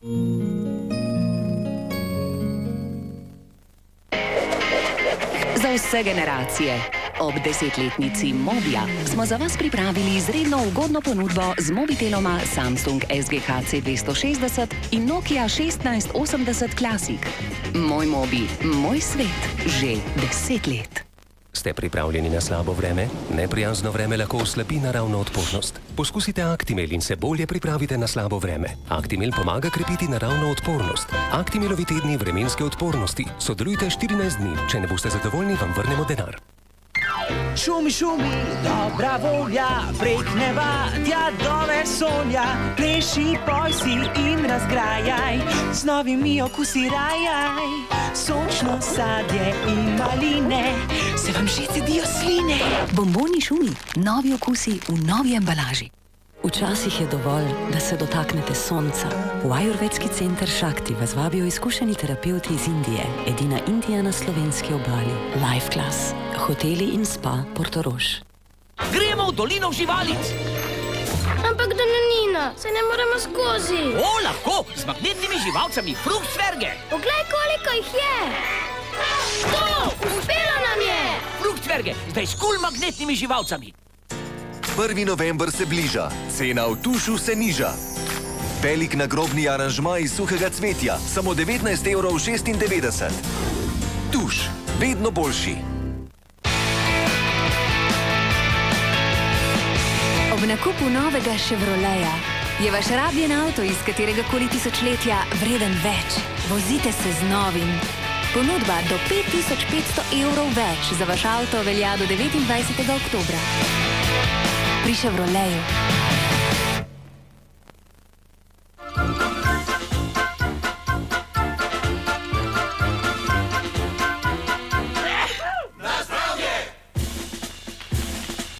Za vse generacije. Ob 10-letnici Mobija smo za vas pripravili izredno ugodno ponudbo z mobiteloma Samsung SGH C260 in Nokia 1680 Classic. Moj mobi, moj svet. Že 10 let. Ste pripravljeni na slabo vreme? Neprijazno vreme lahko oslabi naravno odpornost. Poskusite Actimel in se bolje pripravite na slabo vreme. Actimel pomaga krepiti naravno odpornost. Actimelovi tedni vremenske odpornosti. Sodelujte 14 dni. Če ne boste zadovoljni, vam vrnemo denar. Šumi, šumi, dobra volja, prek neba, tja do vesolja. Pleši, poj si in razgrajaj, z novimi okusi rajaj. Sončno sadje in maline, se vam že cedijo sline. Bomboni šumi, novi okusi v novi embalaži. Včasih je dovolj, da se dotaknete sonca. V Ajurvedski center Shakti vas vabijo izkušeni terapeuti iz Indije, edina Indija na slovenski obali. Life Class, hoteli in spa Portorož. Gremo v dolino živalic. Ampak Danonina, se ne moremo skozi. O, lahko, z magnetnimi živalcami, Fruchtwerge. Poglej, koliko jih je. To, uspelo nam je. Fruchtwerge, zdaj s kul magnetnimi živalcami. 1. november se bliža, cena v Tušu se niža. Velik nagrobni aranžma iz suhega cvetja, samo 19,96 €. Tuš, vedno boljši. Ob nakupu novega Chevroleta je vaš rabljen avto iz katerega koli tisočletja vreden več. Vozite se z novim. Ponudba do 5500 € več za vaš avto velja do 29. oktobra. Pri Chevroletu